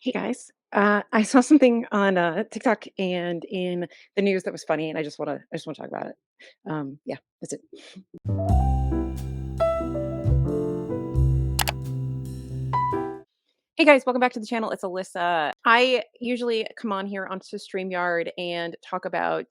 Hey guys, I saw something on TikTok and in the news that was funny, and I just want to talk about it. Yeah, that's it. Hey guys, welcome back to the channel. It's Alyssa. I usually come on here onto StreamYard and talk about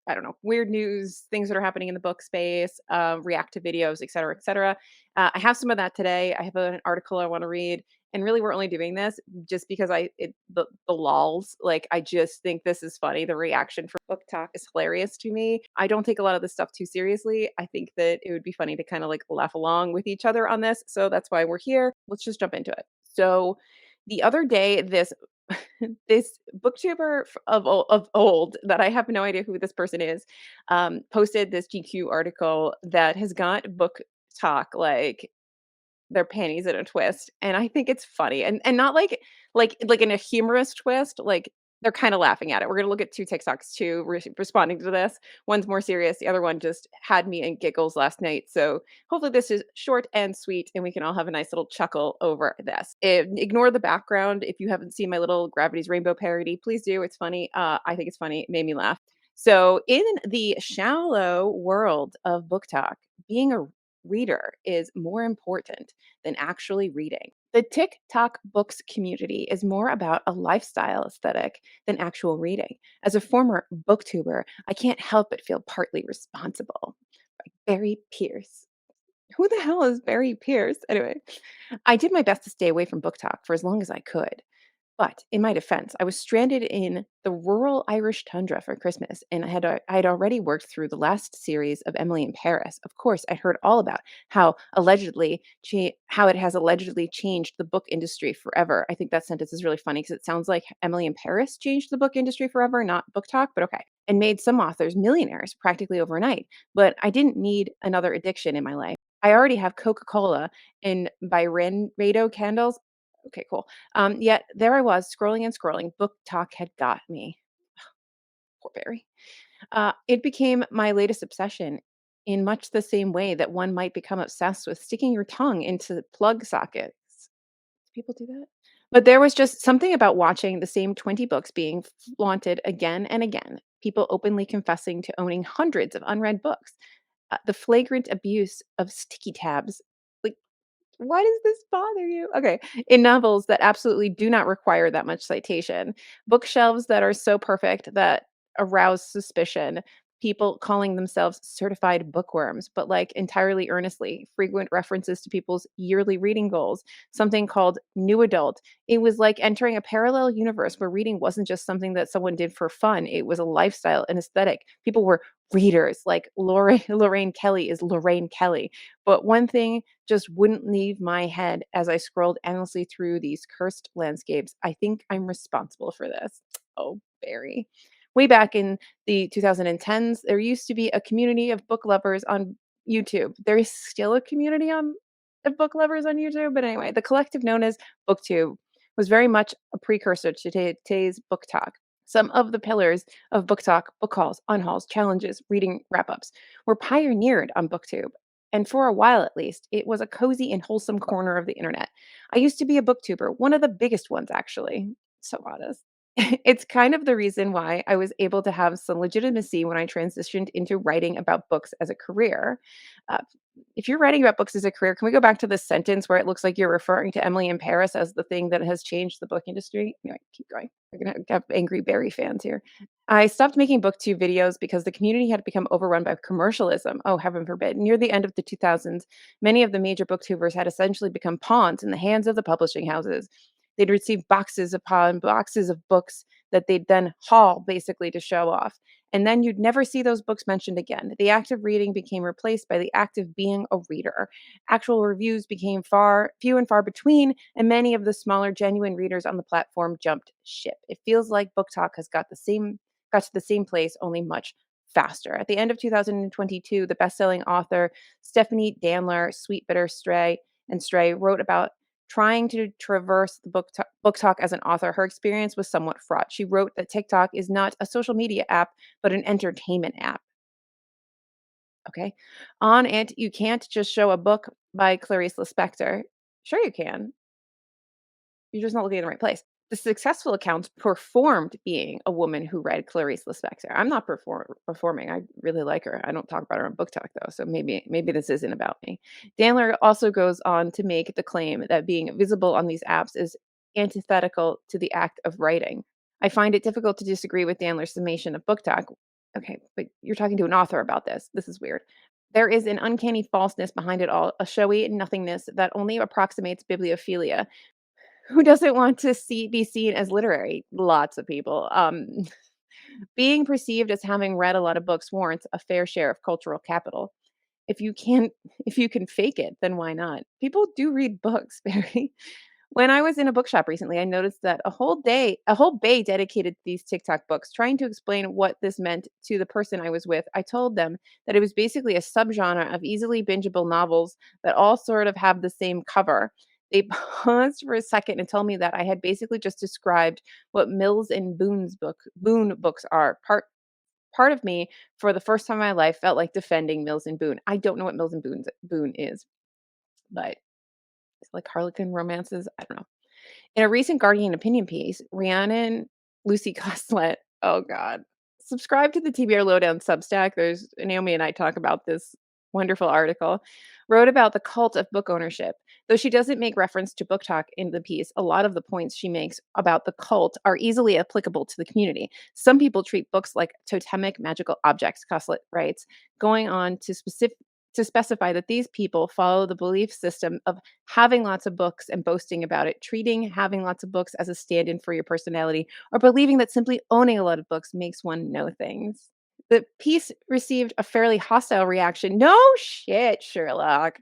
I don't know, weird news, things that are happening in the book space, react to videos, et cetera, et cetera. I have some of that today. I have an article I want to read, and really, we're only doing this just because the lols. Like, I just think this is funny. The reaction for book talk is hilarious to me. I don't take a lot of this stuff too seriously. I think that it would be funny to kind of like laugh along with each other on this. So that's why we're here. Let's just jump into it. So the other day, this booktuber of old that I have no idea who this person is, posted this GQ article that has got book talk like their panties in a twist, and I think it's funny, and not like in a humorous twist, like, they're kinda laughing at it. We're gonna look at 2 TikToks too responding to this. One's more serious, the other one just had me in giggles last night, so hopefully this is short and sweet, and we can all have a nice little chuckle over this. Ignore the background if you haven't seen my little Gravity's Rainbow parody, please do, it's funny. I think it's funny, it made me laugh. So, in the shallow world of book talk, being a reader is more important than actually reading. The TikTok books community is more about a lifestyle aesthetic than actual reading. As a former booktuber, I can't help but feel partly responsible. Barry Pierce. Who the hell is Barry Pierce? Anyway, I did my best to stay away from book talk for as long as I could. But in my defense, I was stranded in the rural Irish tundra for Christmas, and I'd already worked through the last series of Emily in Paris. Of course, I'd heard all about how it has allegedly changed the book industry forever. I think that sentence is really funny because it sounds like Emily in Paris changed the book industry forever, not book talk, but okay. And made some authors millionaires practically overnight. But I didn't need another addiction in my life. I already have Coca-Cola and Byredo candles. Okay, cool. Yet there I was scrolling and scrolling. Book talk had got me. Poor Barry. It became my latest obsession in much the same way that one might become obsessed with sticking your tongue into plug sockets. Do people do that? But there was just something about watching the same 20 books being flaunted again and again, people openly confessing to owning hundreds of unread books, the flagrant abuse of sticky tabs. Like, why does this bother you? Okay. In novels that absolutely do not require that much citation, bookshelves that are so perfect that arouse suspicion, people calling themselves certified bookworms, but like entirely earnestly, frequent references to people's yearly reading goals, something called new adult. It was like entering a parallel universe where reading wasn't just something that someone did for fun, it was a lifestyle, an aesthetic. People were readers, like Lorraine Kelly is Lorraine Kelly. But one thing just wouldn't leave my head as I scrolled endlessly through these cursed landscapes. I think I'm responsible for this. Oh, Barry. Way back in the 2010s, there used to be a community of book lovers on YouTube. There is still a community of book lovers on YouTube, but anyway, the collective known as BookTube was very much a precursor to today's book talk. Some of the pillars of book talk, book hauls, unhauls, challenges, reading wrap ups were pioneered on BookTube. And for a while at least, it was a cozy and wholesome corner of the internet. I used to be a booktuber, one of the biggest ones, actually. So modest. It's kind of the reason why I was able to have some legitimacy when I transitioned into writing about books as a career. Uh, if you're writing about books as a career, can we go back to this sentence where it looks like you're referring to Emily in Paris as the thing that has changed the book industry? Anyway, keep going. We're going to have angry Barry fans here. I stopped making booktube videos because the community had become overrun by commercialism. Oh, heaven forbid. Near the end of the 2000s, many of the major booktubers had essentially become pawns in the hands of the publishing houses. They'd receive boxes upon boxes of books that they'd then haul basically to show off. And then you'd never see those books mentioned again. The act of reading became replaced by the act of being a reader. Actual reviews became few and far between, and many of the smaller, genuine readers on the platform jumped ship. It feels like Book Talk has got to the same place, only much faster. At the end of 2022, the best-selling author Stephanie Danler, Sweet Bitter Stray, wrote about trying to traverse the book talk as an author. Her experience was somewhat fraught. She wrote that TikTok is not a social media app, but an entertainment app. Okay. On it, you can't just show a book by Clarice Lispector. Sure, you can. You're just not looking in the right place. The successful accounts performed being a woman who read Clarice Lispector. I'm not performing. I really like her. I don't talk about her on BookTok though, so maybe this isn't about me. Dandler also goes on to make the claim that being visible on these apps is antithetical to the act of writing. I find it difficult to disagree with Dandler's summation of BookTok. Okay, but you're talking to an author about this. This is weird. There is an uncanny falseness behind it all, a showy nothingness that only approximates bibliophilia. Who doesn't want to be seen as literary? Lots of people. Being perceived as having read a lot of books warrants a fair share of cultural capital. If you can if you can fake it, then why not? People do read books, Barry. When I was in a bookshop recently, I noticed that a whole bay dedicated to these TikTok books, trying to explain what this meant to the person I was with. I told them that it was basically a subgenre of easily bingeable novels that all sort of have the same cover. They paused for a second and told me that I had basically just described what Mills and Boone books are. Part of me, for the first time in my life, felt like defending Mills and Boone. I don't know what Boone is, but it's like Harlequin romances. I don't know. In a recent Guardian opinion piece, Rhiannon Lucy Coslet, oh God, subscribe to the TBR Lowdown Substack. There's Naomi and I talk about this wonderful article, wrote about the cult of book ownership. Though she doesn't make reference to book talk in the piece, a lot of the points she makes about the cult are easily applicable to the community. Some people treat books like totemic magical objects, Coslet writes, going on to specify that these people follow the belief system of having lots of books and boasting about it, treating having lots of books as a stand-in for your personality, or believing that simply owning a lot of books makes one know things. The piece received a fairly hostile reaction. No shit, Sherlock.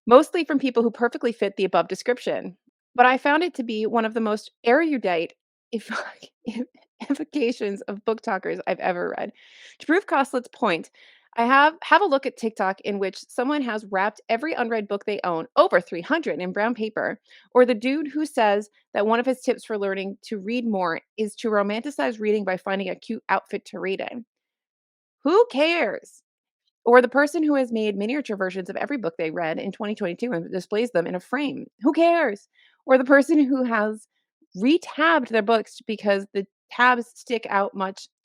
Mostly from people who perfectly fit the above description. But I found it to be one of the most erudite eff- evocations of book talkers I've ever read. To prove Costlet's point, I have a look at TikTok in which someone has wrapped every unread book they own, over 300, in brown paper, or the dude who says that one of his tips for learning to read more is to romanticize reading by finding a cute outfit to read in. Who cares? Or the person who has made miniature versions of every book they read in 2022 and displays them in a frame. Who cares? Or the person who has retabbed their books because the tabs stick out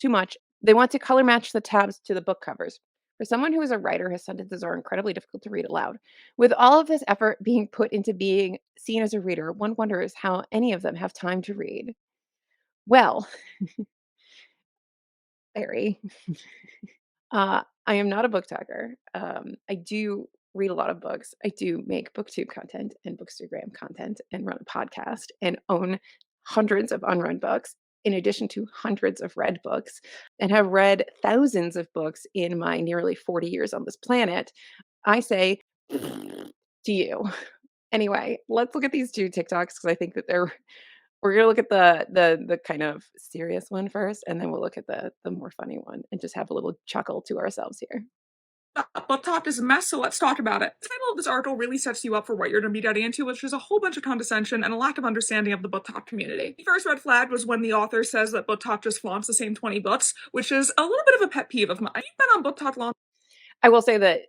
too much. They want to color match the tabs to the book covers. For someone who is a writer, his sentences are incredibly difficult to read aloud. With all of this effort being put into being seen as a reader, one wonders how any of them have time to read. Well, Larry, I am not a book talker. I do read a lot of books. I do make Booktube content and Bookstagram content and run a podcast and own hundreds of unread books in addition to hundreds of read books and have read thousands of books in my nearly 40 years on this planet. I say to you. Anyway, let's look at these two TikToks because I think that we're gonna look at the kind of serious one first, and then we'll look at the more funny one and just have a little chuckle to ourselves here. BookTok is a mess, so let's talk about it. The title of this article really sets you up for what you're going to be getting into, which is a whole bunch of condescension and a lack of understanding of the BookTok community. The first red flag was when the author says that BookTok just flaunts the same 20 books, which is a little bit of a pet peeve of mine. You've been on BookTok long. I will say that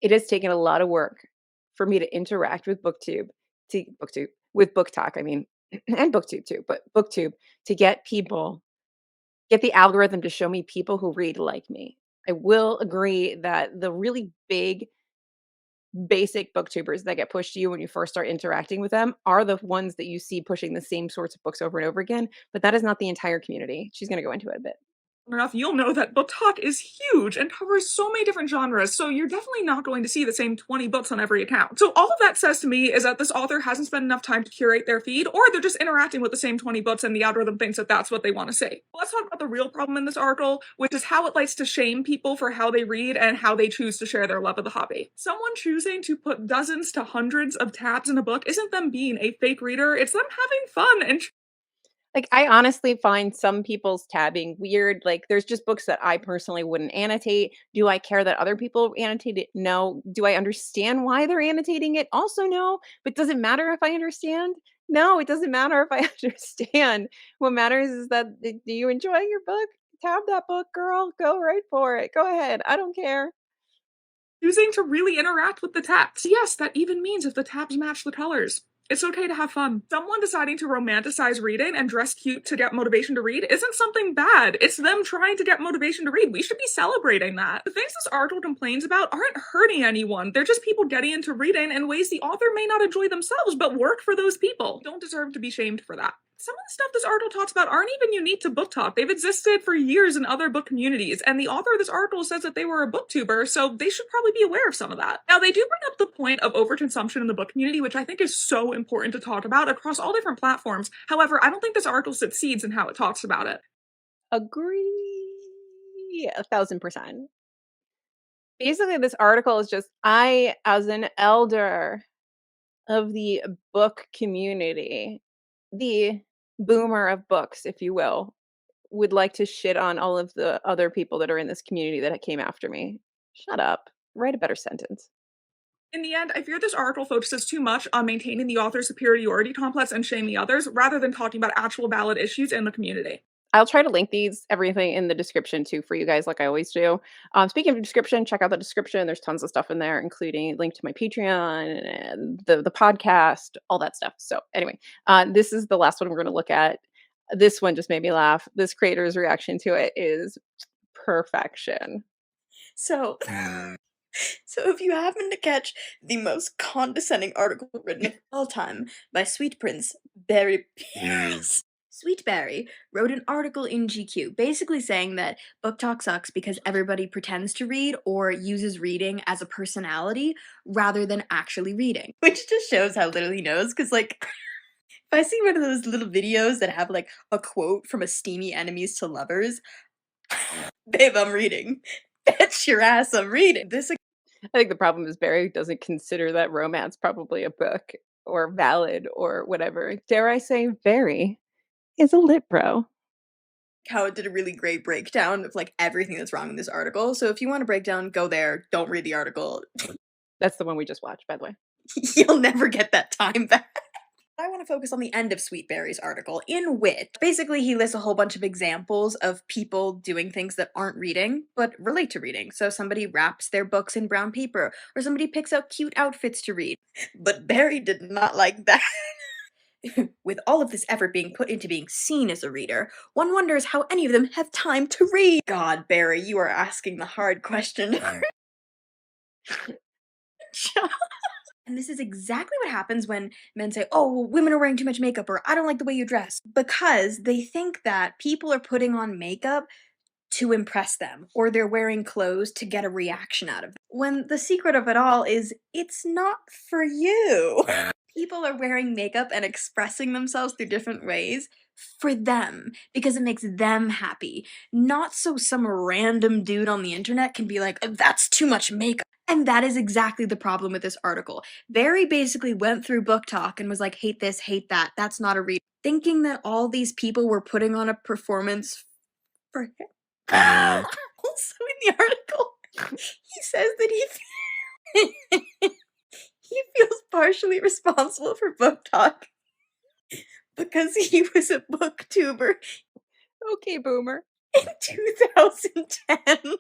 it has taken a lot of work for me to interact with BookTube with BookTok, I mean, and BookTube too, but BookTube to get the algorithm to show me people who read like me. I will agree that the really big basic booktubers that get pushed to you when you first start interacting with them are the ones that you see pushing the same sorts of books over and over again, but that is not the entire community. She's going to go into it a bit. Enough, you'll know that BookTok is huge and covers so many different genres, so you're definitely not going to see the same 20 books on every account. So all of that says to me is that this author hasn't spent enough time to curate their feed, or they're just interacting with the same 20 books and the algorithm thinks that that's what they want to say. Let's talk about the real problem in this article, which is how it likes to shame people for how they read and how they choose to share their love of the hobby. Someone choosing to put dozens to hundreds of tabs in a book isn't them being a fake reader, it's them having fun and Like, I honestly find some people's tabbing weird. Like, there's just books that I personally wouldn't annotate. Do I care that other people annotate it? No. Do I understand why they're annotating it? Also, no. But does it matter if I understand? No, it doesn't matter if I understand. What matters is that do you enjoy your book? Tab that book, girl. Go right for it. Go ahead. I don't care. choosing to really interact with the tabs. Yes, that even means if the tabs match the colors. It's okay to have fun. Someone deciding to romanticize reading and dress cute to get motivation to read isn't something bad. It's them trying to get motivation to read. We should be celebrating that. The things this article complains about aren't hurting anyone. They're just people getting into reading in ways the author may not enjoy themselves, but work for those people. You don't deserve to be shamed for that. Some of the stuff this article talks about aren't even unique to BookTok. They've existed for years in other book communities, and the author of this article says that they were a booktuber, so they should probably be aware of some of that. Now, they do bring up the point of overconsumption in the book community, which I think is so important to talk about across all different platforms. However, I don't think this article succeeds in how it talks about it. Agree 1000%. Basically, this article is just I, as an elder of the book community, the boomer of books, if you will, would like to shit on all of the other people that are in this community that came after me. Shut up. Write a better sentence. In the end, I fear this article focuses too much on maintaining the author's superiority complex and shaming others, rather than talking about actual valid issues in the community. I'll try to link everything in the description too for you guys, like I always do. Speaking of description, check out the description. There's tons of stuff in there, including a link to my Patreon and the podcast, all that stuff. So anyway, this is the last one we're going to look at. This one just made me laugh. This creator's reaction to it is perfection. So, so if you happen to catch the most condescending article written of all time by Sweet Prince Barry Pierce, Sweet Barry wrote an article in GQ basically saying that BookTok sucks because everybody pretends to read or uses reading as a personality rather than actually reading. Which just shows how little he knows, because, like, if I see one of those little videos that have, like, a quote from a steamy enemies to lovers, babe, I'm reading. Bet your ass I'm reading. I think the problem is Barry doesn't consider that romance probably a book or valid or whatever. Dare I say, Barry is a lit bro. How it did a really great breakdown of, like, everything that's wrong in this article. So if you want a breakdown, go there. Don't read the article. That's the one we just watched, by the way. You'll never get that time back. I want to focus on the end of Sweetberry's article, in which basically he lists a whole bunch of examples of people doing things that aren't reading, but relate to reading. So somebody wraps their books in brown paper, or somebody picks out cute outfits to read. But Barry did not like that. With all of this effort being put into being seen as a reader, one wonders how any of them have time to read. God, Barry, you are asking the hard question. And this is exactly what happens when men say, oh, well, women are wearing too much makeup, or I don't like the way you dress. Because they think that people are putting on makeup to impress them, or they're wearing clothes to get a reaction out of them. When the secret of it all is, it's not for you. People are wearing makeup and expressing themselves through different ways for them, because it makes them happy. Not so some random dude on the internet can be like, that's too much makeup. And that is exactly the problem with this article. Barry basically went through BookTok and was like, hate this, hate that, that's not a read. Thinking that all these people were putting on a performance for him. Also in the article, he says that he feels partially responsible for BookTok because he was a booktuber. Okay, boomer. In 2010.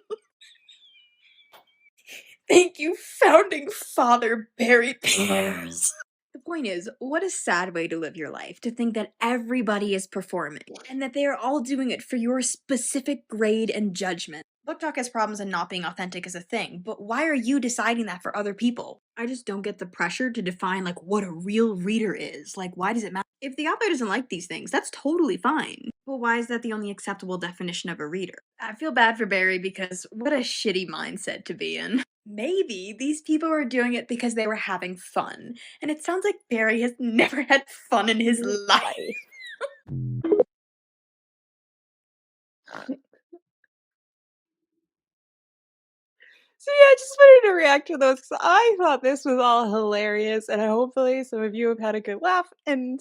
Thank you, founding father Barry Pierce. The point is, what a sad way to live your life, to think that everybody is performing, and that they are all doing it for your specific grade and judgment. BookTok has problems in not being authentic as a thing, but why are you deciding that for other people? I just don't get the pressure to define, like, what a real reader is. Like, why does it matter? If the author doesn't like these things, that's totally fine. But why is that the only acceptable definition of a reader? I feel bad for Barry because what a shitty mindset to be in. Maybe these people were doing it because they were having fun. And it sounds like Barry has never had fun in his life. So yeah, I just wanted to react to those because I thought this was all hilarious, and hopefully some of you have had a good laugh, and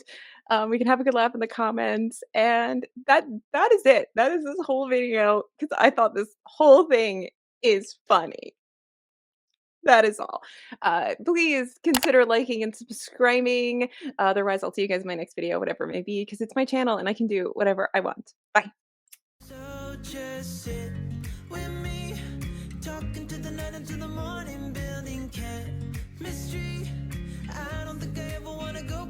we can have a good laugh in the comments. And that is it. That is this whole video because I thought this whole thing is funny. That is all. Please consider liking and subscribing. Otherwise, I'll see you guys in my next video, whatever it may be, because it's my channel and I can do whatever I want. Bye. So just sit with me, talking to the night until the morning, building chemistry. I don't think I ever wanna go.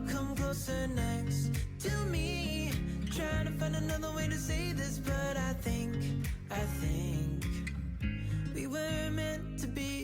closer next to me. Trying to find another way to say this, but I think we were meant to be.